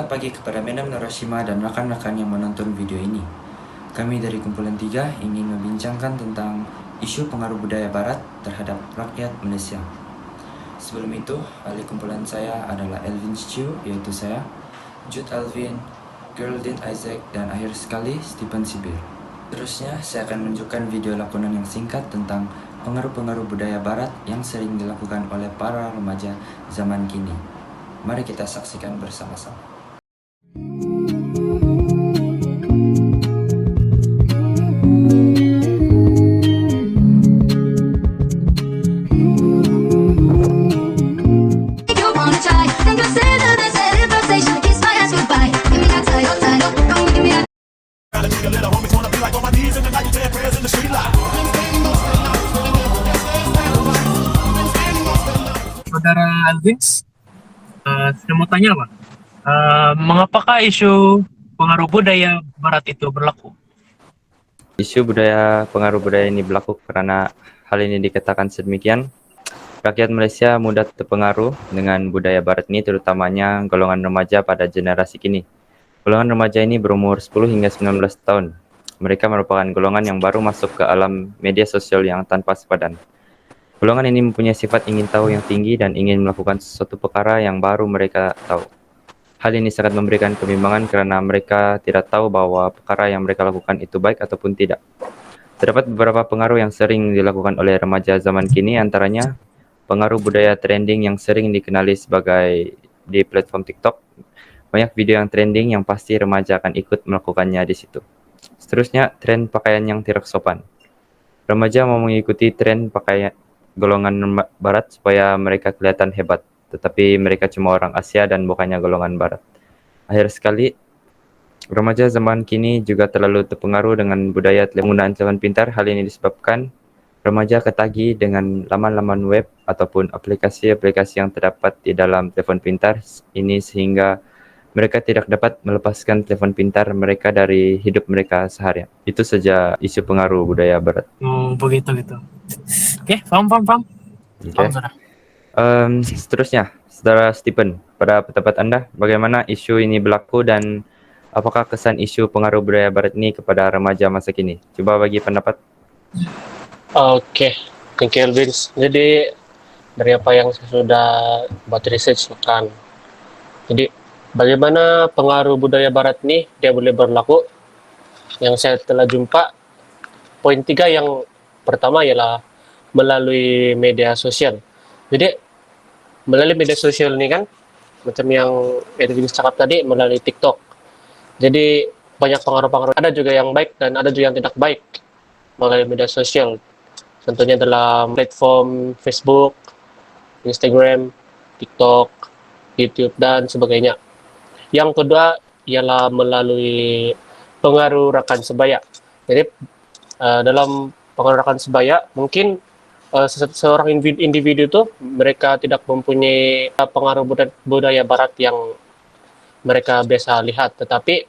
Selamat pagi kepada Menam Narashima dan rekan-rekan yang menonton video ini. Kami dari Kumpulan 3 ingin membincangkan tentang isu pengaruh budaya barat terhadap rakyat Malaysia. Sebelum itu, ahli kumpulan saya adalah Elvin Chiu, yaitu saya, Jude Alvin, Geraldine Isaac, dan akhir sekali Stephen Sibir. Terusnya, saya akan menunjukkan video lakonan yang singkat tentang pengaruh-pengaruh budaya barat yang sering dilakukan oleh para remaja zaman kini. Mari kita saksikan bersama-sama. Saudara Alvins, saya mau tanya Pak, mengapakah isu pengaruh budaya Barat itu berlaku? Isu pengaruh budaya ini berlaku karena hal ini dikatakan sedemikian. Rakyat Malaysia mudah terpengaruh dengan budaya Barat ini, terutamanya golongan remaja pada generasi kini. Golongan remaja ini berumur 10 hingga 19 tahun. Mereka merupakan golongan yang baru masuk ke alam media sosial yang tanpa sepadan. Golongan ini mempunyai sifat ingin tahu yang tinggi dan ingin melakukan sesuatu perkara yang baru mereka tahu. Hal ini sangat memberikan kebimbangan karena mereka tidak tahu bahwa perkara yang mereka lakukan itu baik ataupun tidak. Terdapat beberapa pengaruh yang sering dilakukan oleh remaja zaman kini, antaranya pengaruh budaya trending yang sering dikenali sebagai di platform TikTok. Banyak video yang trending yang pasti remaja akan ikut melakukannya di situ. Seterusnya, tren pakaian yang tidak sopan. Remaja mau mengikuti tren pakaian golongan barat supaya mereka kelihatan hebat, tetapi mereka cuma orang Asia dan bukannya golongan barat. Akhir sekali, remaja zaman kini juga terlalu terpengaruh dengan budaya penggunaan telepon pintar. Hal ini disebabkan remaja ketagi dengan laman-laman web ataupun aplikasi-aplikasi yang terdapat di dalam telepon pintar ini, sehingga mereka tidak dapat melepaskan telepon pintar mereka dari hidup mereka seharian. Itu saja isu pengaruh budaya barat. Begitu gitu. Oke, paham. Paham, saudara. Seterusnya, Saudara Stephen, pada pendapat Anda, bagaimana isu ini berlaku dan apakah kesan isu pengaruh budaya barat ini kepada remaja masa kini? Coba bagi pendapat. Oke, thank you Elvin. Jadi dari apa yang saya sudah buat research kan, jadi bagaimana pengaruh budaya barat ini dia boleh berlaku? Yang saya telah jumpa, poin 3 yang pertama ialah melalui media sosial. Jadi melalui media sosial ini kan, macam yang Edwin cakap tadi, melalui TikTok. Jadi banyak pengaruh-pengaruh. Ada juga yang baik dan ada juga yang tidak baik melalui media sosial. Contohnya dalam platform Facebook, Instagram, TikTok, YouTube, dan sebagainya. Yang kedua ialah melalui pengaruh rekan sebaya. Jadi dalam pengaruh rekan sebaya, mungkin seorang individu itu mereka tidak mempunyai pengaruh budaya barat yang mereka biasa lihat, tetapi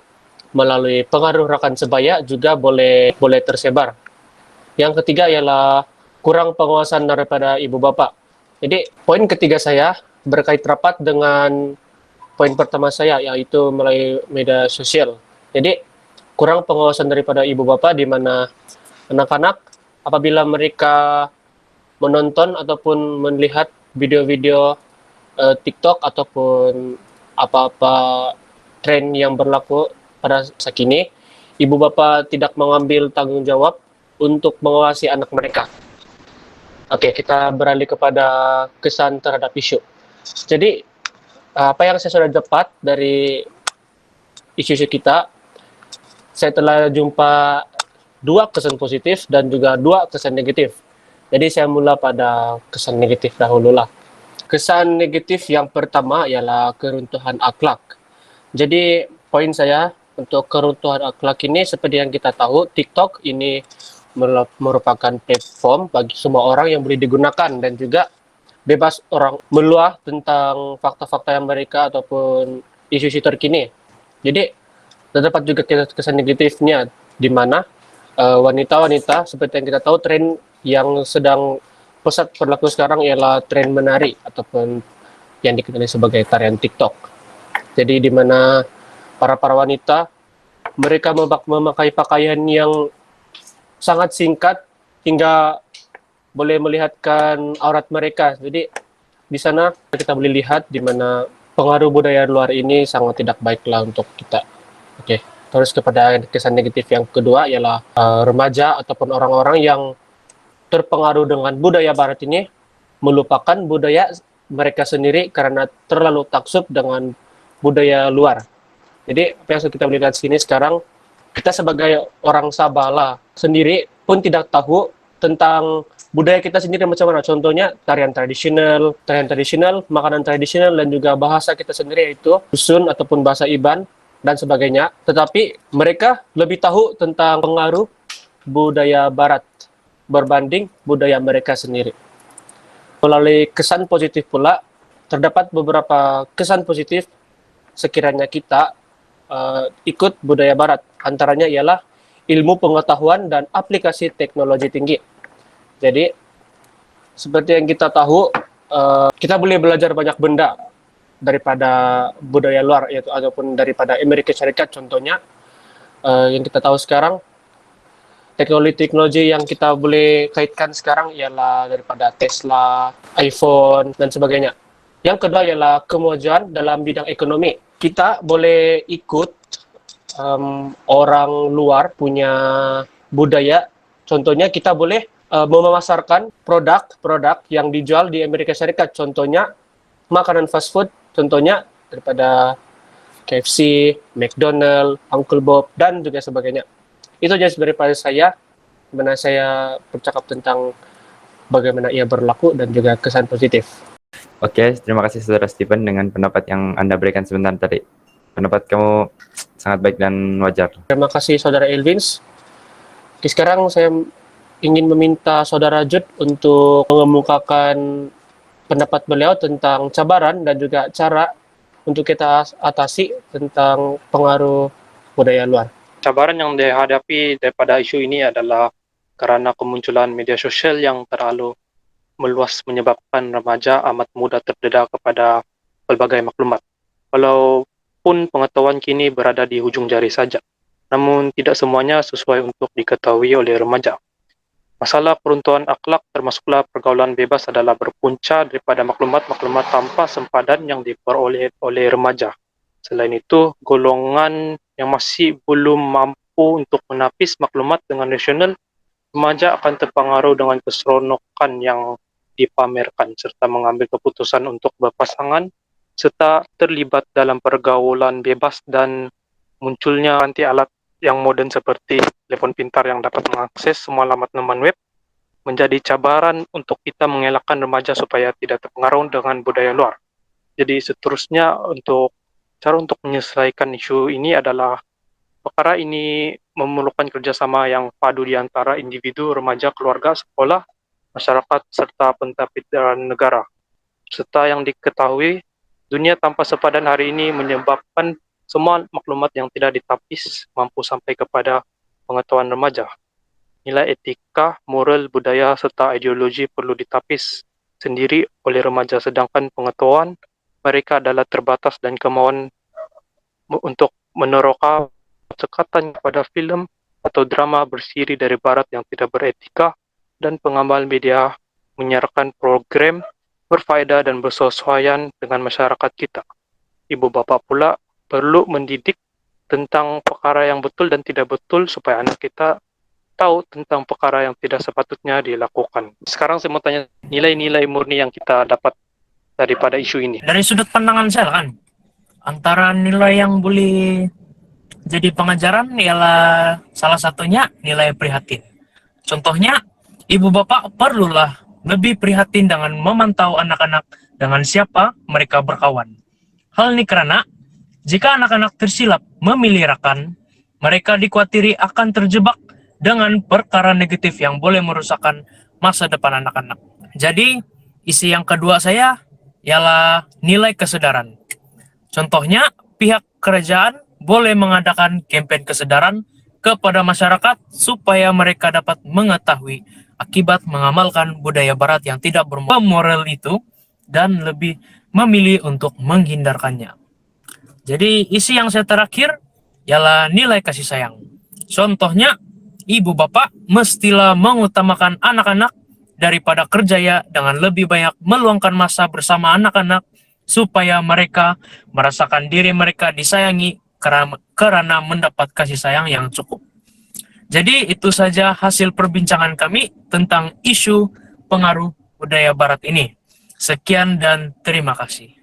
melalui pengaruh rekan sebaya juga boleh tersebar. Yang ketiga ialah kurang penguasaan daripada ibu bapa. Jadi poin ketiga saya berkait rapat dengan poin pertama saya, yaitu melalui media sosial. Jadi kurang pengawasan daripada ibu bapa, di mana anak-anak apabila mereka menonton ataupun melihat video-video TikTok ataupun apa-apa tren yang berlaku pada masa kini, ibu bapa tidak mengambil tanggung jawab untuk mengawasi anak mereka. Oke, kita beralih kepada kesan terhadap isu. Jadi apa yang saya sudah dapat dari isu-isu kita, saya telah jumpa 2 kesan positif dan juga 2 kesan negatif. Jadi saya mula pada kesan negatif dahulu lah. Kesan negatif yang pertama ialah keruntuhan akhlak. Jadi poin saya untuk keruntuhan akhlak ini, seperti yang kita tahu, TikTok ini merupakan platform bagi semua orang yang boleh digunakan dan juga bebas orang meluah tentang fakta-fakta yang mereka ataupun isu-isu terkini. Jadi terdapat juga kesan negatifnya, di mana wanita-wanita, seperti yang kita tahu, tren yang sedang pesat berlaku sekarang ialah tren menari ataupun yang dikenali sebagai tarian TikTok. Jadi di mana para wanita mereka memakai pakaian yang sangat singkat hingga boleh melihatkan aurat mereka. Jadi di sana kita boleh lihat di mana pengaruh budaya luar ini sangat tidak baiklah untuk kita. Oke. Terus kepada kesan negatif yang kedua ialah remaja ataupun orang-orang yang terpengaruh dengan budaya barat ini melupakan budaya mereka sendiri karena terlalu taksub dengan budaya luar. Jadi apa yang kita lihat sini sekarang, kita sebagai orang Sabala sendiri pun tidak tahu tentang budaya kita sendiri macam mana. Contohnya tarian tradisional, makanan tradisional, dan juga bahasa kita sendiri yaitu dusun ataupun bahasa Iban dan sebagainya. Tetapi mereka lebih tahu tentang pengaruh budaya barat berbanding budaya mereka sendiri. Melalui kesan positif pula, terdapat beberapa kesan positif sekiranya kita ikut budaya barat. Antaranya ialah ilmu pengetahuan dan aplikasi teknologi tinggi. Jadi, seperti yang kita tahu, kita boleh belajar banyak benda daripada budaya luar, yaitu ataupun daripada Amerika Serikat contohnya. Yang kita tahu sekarang, teknologi yang kita boleh kaitkan sekarang ialah daripada Tesla, iPhone, dan sebagainya. Yang kedua ialah kemajuan dalam bidang ekonomi. Kita boleh ikut orang luar punya budaya. Contohnya kita boleh memasarkan produk-produk yang dijual di Amerika Serikat. Contohnya makanan fast food, contohnya daripada KFC, McDonald, Uncle Bob, dan juga sebagainya. Itu aja daripada saya, dimana saya bercakap tentang bagaimana ia berlaku dan juga kesan positif. Oke, terima kasih Saudara Stephen dengan pendapat yang Anda berikan sebentar tadi. Pendapat kamu sangat baik dan wajar. Terima kasih Saudara Elvins. Oke, sekarang saya ingin meminta Saudara Jud untuk mengemukakan pendapat beliau tentang cabaran dan juga cara untuk kita atasi tentang pengaruh budaya luar. Cabaran yang dihadapi daripada isu ini adalah karena kemunculan media sosial yang terlalu meluas menyebabkan remaja amat mudah terdedah kepada pelbagai maklumat. Walaupun pengetahuan kini berada di hujung jari saja, namun tidak semuanya sesuai untuk diketahui oleh remaja. Masalah peruntuhan akhlak termasuklah pergaulan bebas adalah berpunca daripada maklumat-maklumat tanpa sempadan yang diperoleh oleh remaja. Selain itu, golongan yang masih belum mampu untuk menapis maklumat dengan rasional, remaja akan terpengaruh dengan keseronokan yang dipamerkan serta mengambil keputusan untuk berpasangan serta terlibat dalam pergaulan bebas dan munculnya anti alat yang moden seperti telepon pintar yang dapat mengakses semua alamat laman web menjadi cabaran untuk kita mengelakkan remaja supaya tidak terpengaruh dengan budaya luar. Jadi seterusnya cara untuk menyelesaikan isu ini adalah perkara ini memerlukan kerjasama yang padu di antara individu, remaja, keluarga, sekolah, masyarakat, serta pentadbiran negara. Serta yang diketahui, dunia tanpa sepadan hari ini menyebabkan semua maklumat yang tidak ditapis mampu sampai kepada pengetahuan remaja. Nilai etika, moral, budaya, serta ideologi perlu ditapis sendiri oleh remaja, sedangkan pengetahuan mereka adalah terbatas dan kemauan untuk meneroka cekatan kepada filem atau drama bersiri dari barat yang tidak beretika dan pengamal media menyiarkan program berfaedah dan bersesuaian dengan masyarakat kita. Ibu bapa pula perlu mendidik tentang perkara yang betul dan tidak betul supaya anak kita tahu tentang perkara yang tidak sepatutnya dilakukan. Sekarang saya mau tanya nilai-nilai murni yang kita dapat daripada isu ini. Dari sudut pandangan saya kan, antara nilai yang boleh jadi pengajaran ialah salah satunya nilai prihatin. Contohnya, ibu bapak perlulah lebih prihatin dengan memantau anak-anak dengan siapa mereka berkawan. Hal ini karena jika anak-anak tersilap memilih rakan, mereka dikhawatirkan akan terjebak dengan perkara negatif yang boleh merusakkan masa depan anak-anak. Jadi, isi yang kedua saya ialah nilai kesadaran. Contohnya, pihak kerajaan boleh mengadakan kampanye kesadaran kepada masyarakat supaya mereka dapat mengetahui akibat mengamalkan budaya barat yang tidak bermoral itu dan lebih memilih untuk menghindarkannya. Jadi isi yang saya terakhir ialah nilai kasih sayang. Contohnya, ibu bapak mestilah mengutamakan anak-anak daripada kerjaya dengan lebih banyak meluangkan masa bersama anak-anak supaya mereka merasakan diri mereka disayangi karena mendapat kasih sayang yang cukup. Jadi itu saja hasil perbincangan kami tentang isu pengaruh budaya barat ini. Sekian dan terima kasih.